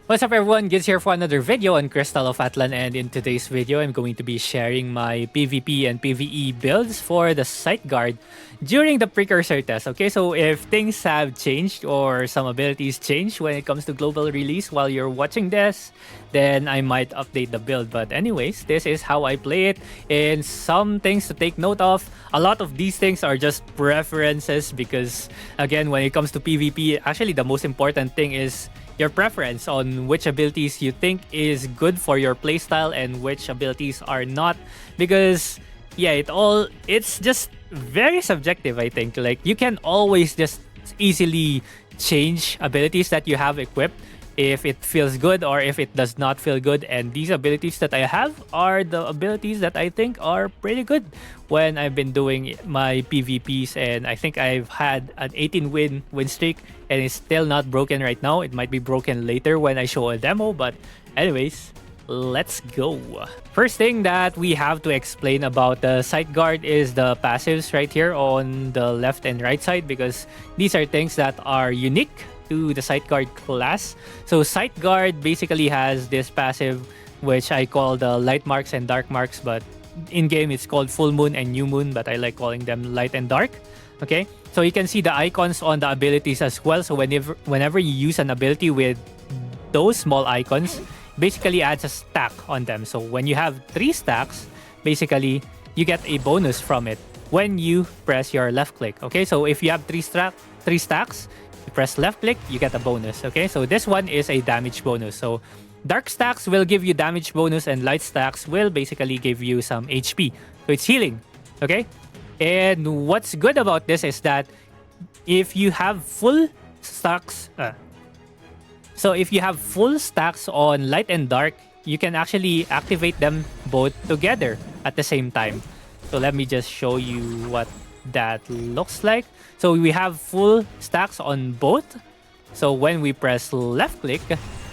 What's up everyone, Gids here for another video on Crystal of Atlan, and in today's video I'm going to be sharing my PvP and PvE builds for the Scytheguard during the precursor test. Okay, so if things have changed or some abilities change when it comes to global release while you're watching this, then I might update the build. But anyways, this is how I play it, and some things to take note of. A lot of these things are just preferences because again, when it comes to PvP, actually the most important thing is your preference on which abilities you think is good for your playstyle and which abilities are not, because yeah, it's just very subjective. I think like you can always just easily change abilities that you have equipped if it feels good or if it does not feel good, and these abilities that I have are the abilities that I think are pretty good when I've been doing my PvPs, and I think I've had an 18 win streak and it's still not broken right now. It might be broken later when I show a demo, but anyways, let's go. First thing that we have to explain about the Scytheguard is the passives right here on the left and right side, because these are things that are unique to the Scytheguard class. So Scytheguard basically has this passive which I call the light marks and dark marks, but in game it's called full moon and new moon, but I like calling them light and dark. Okay, so you can see the icons on the abilities as well. So whenever you use an ability with those small icons, basically adds a stack on them. So when you have 3 stacks, basically you get a bonus from it when you press your left click. Okay, so if you have 3 stacks, you press left click, you get a bonus. Okay, so this one is a damage bonus. So dark stacks will give you damage bonus and light stacks will basically give you some HP. So it's healing. Okay, and what's good about this is that if you have full stacks, if you have full stacks on light and dark, you can actually activate them both together at the same time. So let me just show you what that looks like. So we have full stacks on both. So when we press left click,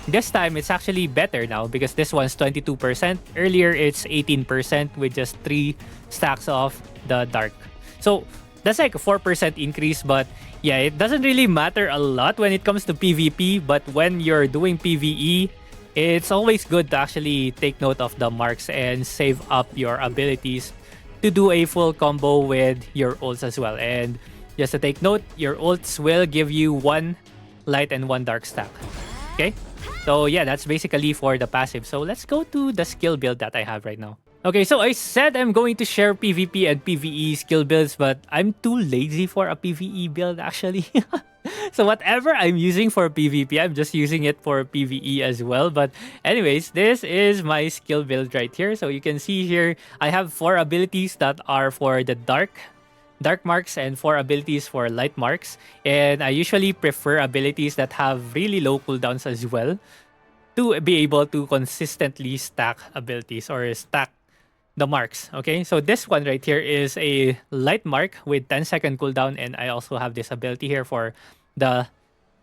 this time it's actually better now because this one's 22%. Earlier it's 18% with just 3 stacks of the dark. So that's like a 4% increase, but yeah, it doesn't really matter a lot when it comes to PvP, but when you're doing PvE, it's always good to actually take note of the marks and save up your abilities to do a full combo with your ults as well. And just to take note, your ults will give you 1 light and 1 dark stack. Okay, so yeah, that's basically for the passive. So let's go to the skill build that I have right now. Okay, so I said I'm going to share PvP and PvE skill builds, but I'm too lazy for a PvE build actually. So whatever I'm using for PvP, I'm just using it for PvE as well. But anyways, this is my skill build right here. So you can see here, I have 4 abilities that are for the dark marks and 4 abilities for light marks. And I usually prefer abilities that have really low cooldowns as well to be able to consistently stack abilities or stack the marks. Okay, so this one right here is a light mark with 10-second cooldown, and I also have this ability here for the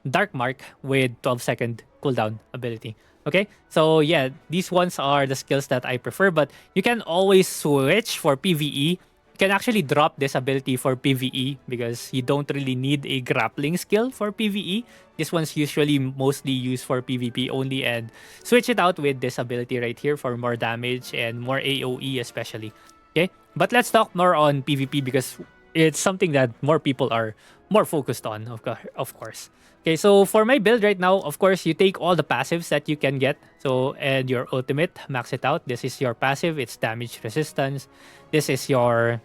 dark mark with 12-second cooldown ability. Okay, so yeah, these ones are the skills that I prefer, but you can always switch for PvE. You can actually drop this ability for PvE because you don't really need a grappling skill for PvE. This one's usually mostly used for PvP only, and switch it out with this ability right here for more damage and more AoE especially. Okay, but let's talk more on PvP because it's something that more people are more focused on, of course. Okay, so for my build right now, of course, you take all the passives that you can get. So, and your ultimate, max it out. This is your passive, it's damage resistance. This is your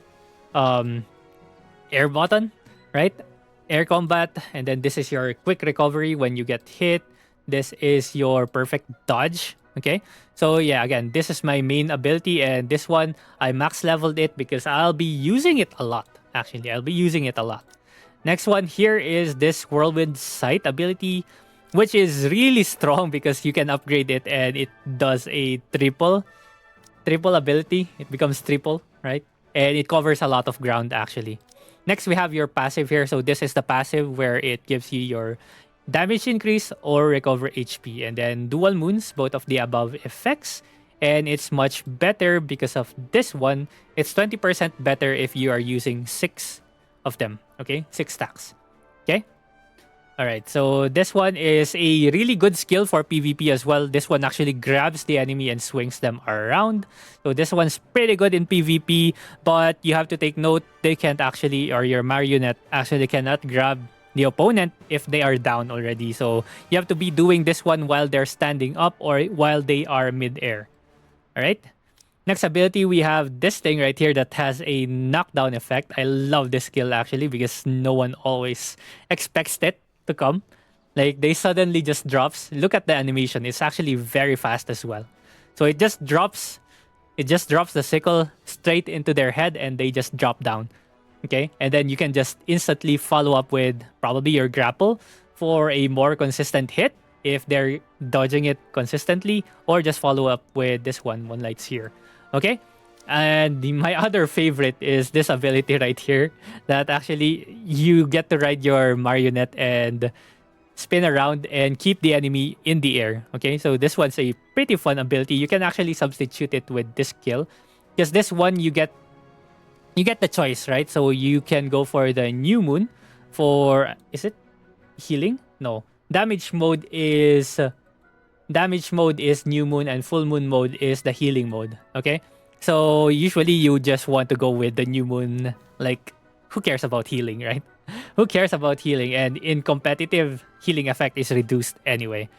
air button, right? Air combat. And then this is your quick recovery when you get hit. This is your perfect dodge. Okay, so yeah, again, this is my main ability, and this one I max leveled it because I'll be using it a lot. Actually, I'll be using it a lot. Next one here is this Whirlwind Sight ability, which is really strong because you can upgrade it and it does a triple ability. It becomes triple, right? And it covers a lot of ground actually. Next, we have your passive here. So this is the passive where it gives you your damage increase or recover HP. And then dual moons, both of the above effects. And it's much better because of this one. It's 20% better if you are using 6 of them. Okay, 6 stacks. Okay. Alright, so this one is a really good skill for PvP as well. This one actually grabs the enemy and swings them around. So this one's pretty good in PvP, but you have to take note, they can't actually, or your marionette actually cannot grab the opponent if they are down already. So you have to be doing this one while they're standing up or while they are mid-air. Alright? Next ability, we have this thing right here that has a knockdown effect. I love this skill actually because no one always expects it to come. Like they suddenly just drops. Look at the animation. It's actually very fast as well. So it just drops the sickle straight into their head and they just drop down. Okay? And then you can just instantly follow up with probably your grapple for a more consistent hit if they're dodging it consistently, or just follow up with this one lights here. Okay? And my other favorite is this ability right here that actually you get to ride your marionette and spin around and keep the enemy in the air. Okay, so this one's a pretty fun ability. You can actually substitute it with this skill because this one you get the choice, right? So you can go for the new moon for, is it healing? No, damage mode is new moon and full moon mode is the healing mode. Okay. So usually you just want to go with the new moon. Like, who cares about healing, right? Who cares about healing? And in competitive, healing effect is reduced anyway,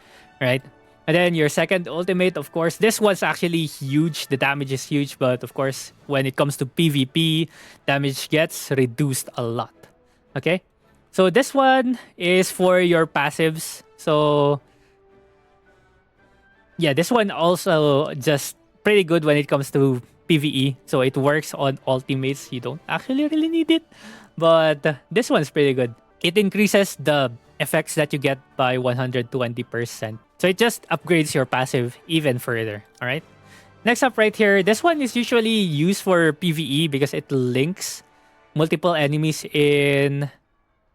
right? And then your second ultimate, of course, this one's actually huge. The damage is huge, but of course, when it comes to PvP, damage gets reduced a lot. Okay? So this one is for your passives. So yeah, this one also just pretty good when it comes to PvE. So it works on all teammates. You don't actually really need it. But this one's pretty good. It increases the effects that you get by 120%. So it just upgrades your passive even further. Alright? Next up right here, this one is usually used for PvE because it links multiple enemies in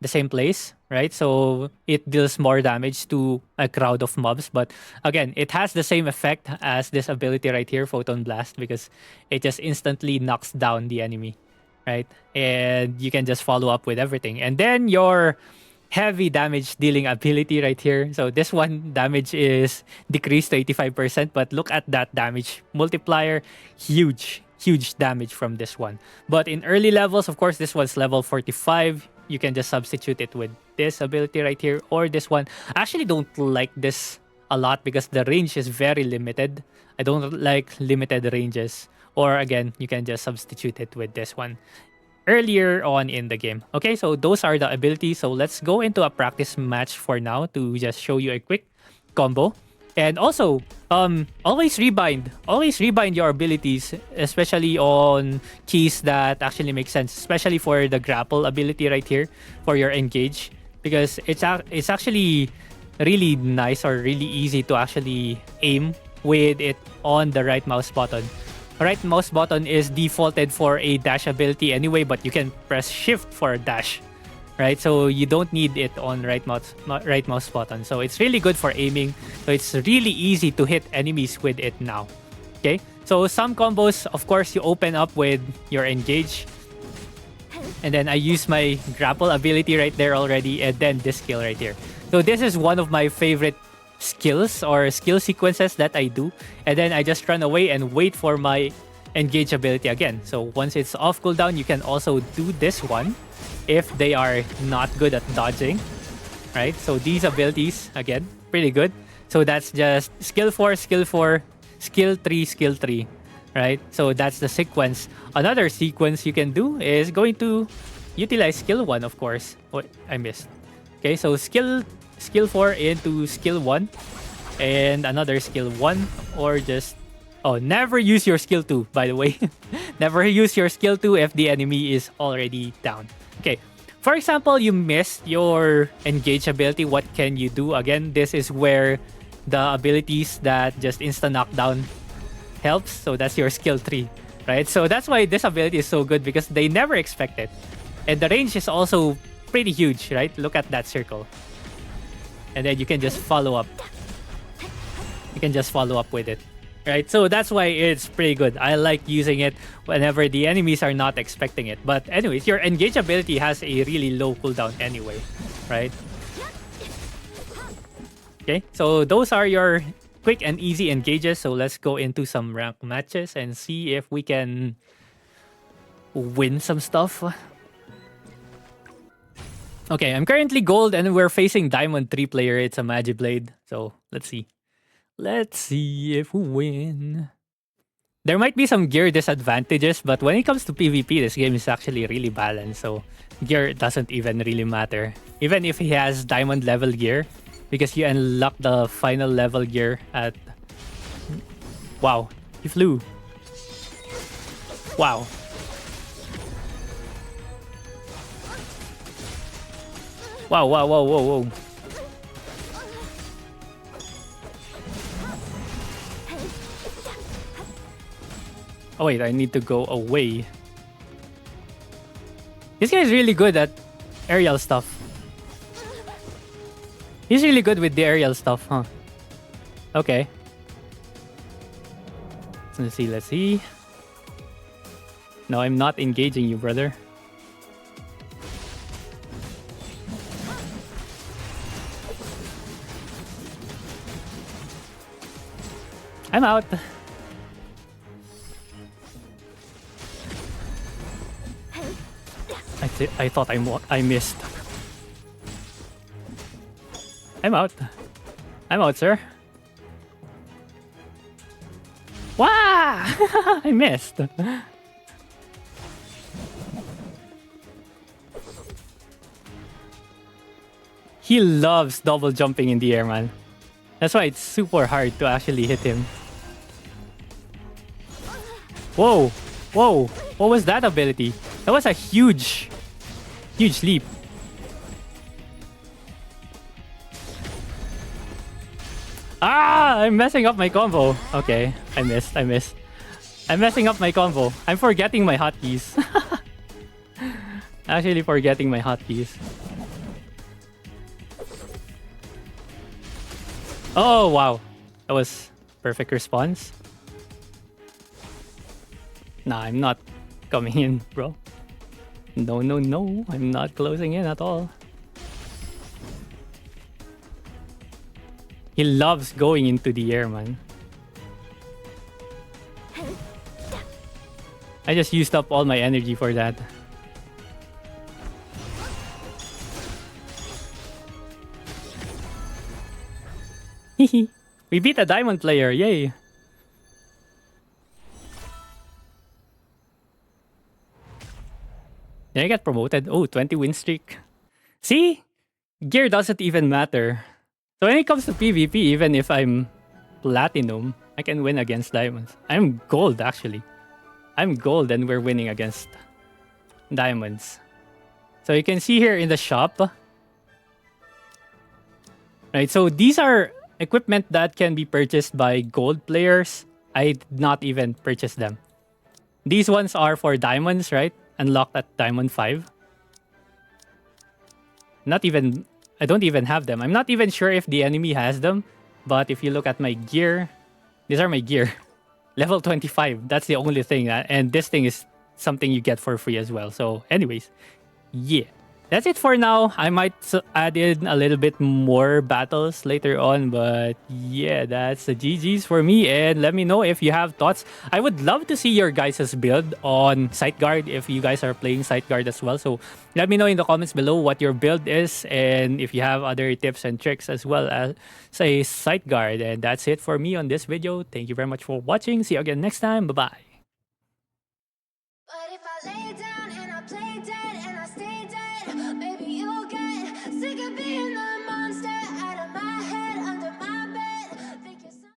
the same place, right? So it deals more damage to a crowd of mobs. But again, it has the same effect as this ability right here, Photon Blast, because it just instantly knocks down the enemy, right? And you can just follow up with everything. And then your heavy damage dealing ability right here. So this one damage is decreased to 85%, but look at that damage multiplier. Huge damage from this one. But in early levels, of course, this one's level 45. You can just substitute it with this ability right here or this one. I actually don't like this a lot because the range is very limited. I don't like limited ranges. Or again, you can just substitute it with this one earlier on in the game. Okay, so those are the abilities. So let's go into a practice match for now to just show you a quick combo. And also, always rebind your abilities, especially on keys that actually make sense, especially for the grapple ability right here for your engage, because it's actually really nice or really easy to actually aim with it on the right mouse button. Right mouse button is defaulted for a dash ability anyway, but you can press shift for a dash. Right, so you don't need it on right mouse button. So it's really good for aiming. So it's really easy to hit enemies with it now. Okay, so some combos, of course, you open up with your engage, and then I use my grapple ability right there already, and then this skill right here. So this is one of my favorite skills or skill sequences that I do, and then I just run away and wait for my engage ability again. So once it's off cooldown, you can also do this one if they are not good at dodging, right? So these abilities, again, pretty good. So that's just skill 4, skill 4, skill 3, skill 3, right? So that's the sequence. Another sequence you can do is going to utilize skill 1, of course. What I missed. Okay, so skill 4 into skill 1 and another skill 1, or just never use your skill 2, by the way. Never use your skill 2 if the enemy is already down. Okay, for example, you missed your engage ability. What can you do? Again, this is where the abilities that just instant knockdown helps. So that's your skill 3, right? So that's why this ability is so good, because they never expect it. And the range is also pretty huge, right? Look at that circle. And then you can just follow up. You can just follow up with it. Right, so that's why it's pretty good. I like using it whenever the enemies are not expecting it. But anyways, your engage ability has a really low cooldown anyway, right? Okay, so those are your quick and easy engages. So let's go into some rank matches and see if we can win some stuff. Okay, I'm currently gold and we're facing diamond 3 player. It's a Magiblade. So let's see. Let's see if we win. There might be some gear disadvantages, but when it comes to PvP, this game is actually really balanced. So gear doesn't even really matter. Even if he has diamond level gear, because you unlock the final level gear at... Wow, he flew. Wow. Wow, wow, wow, whoa, whoa. Oh wait, I need to go away. This guy is really good at aerial stuff. He's really good with the aerial stuff, huh? Okay. Let's see, let's see. No, I'm not engaging you, brother. I'm out. I thought I missed. I'm out. I'm out, sir. Wow! I missed. He loves double jumping in the air, man. That's why it's super hard to actually hit him. Whoa! Whoa! What was that ability? That was a huge leap. Ah! I'm messing up my combo. Okay, I missed. I'm messing up my combo. I'm forgetting my hotkeys. Actually forgetting my hotkeys. Oh, wow. That was perfect response. Nah, I'm not coming in, bro. No, no, no. I'm not closing in at all. He loves going into the air, man. I just used up all my energy for that. We beat a diamond player, yay! Did I get promoted? Oh, 20 win streak. See? Gear doesn't even matter. So when it comes to PvP, even if I'm platinum, I can win against diamonds. I'm gold, actually. I'm gold and we're winning against diamonds. So you can see here in the shop. Right, so these are equipment that can be purchased by gold players. I did not even purchase them. These ones are for diamonds, right? Unlocked at diamond 5. I don't even have them. I'm not even sure if the enemy has them. But if you look at my gear, these are my gear. Level 25. That's the only thing. And this thing is something you get for free as well. So anyways, yeah. That's it for now. I might add in a little bit more battles later on, but yeah, that's the GG's for me. And let me know if you have thoughts. I would love to see your guys' build on Scytheguard if you guys are playing Scytheguard as well. So let me know in the comments below what your build is and if you have other tips and tricks as well as say Scytheguard. And that's it for me on this video. Thank you very much for watching. See you again next time. Bye-bye.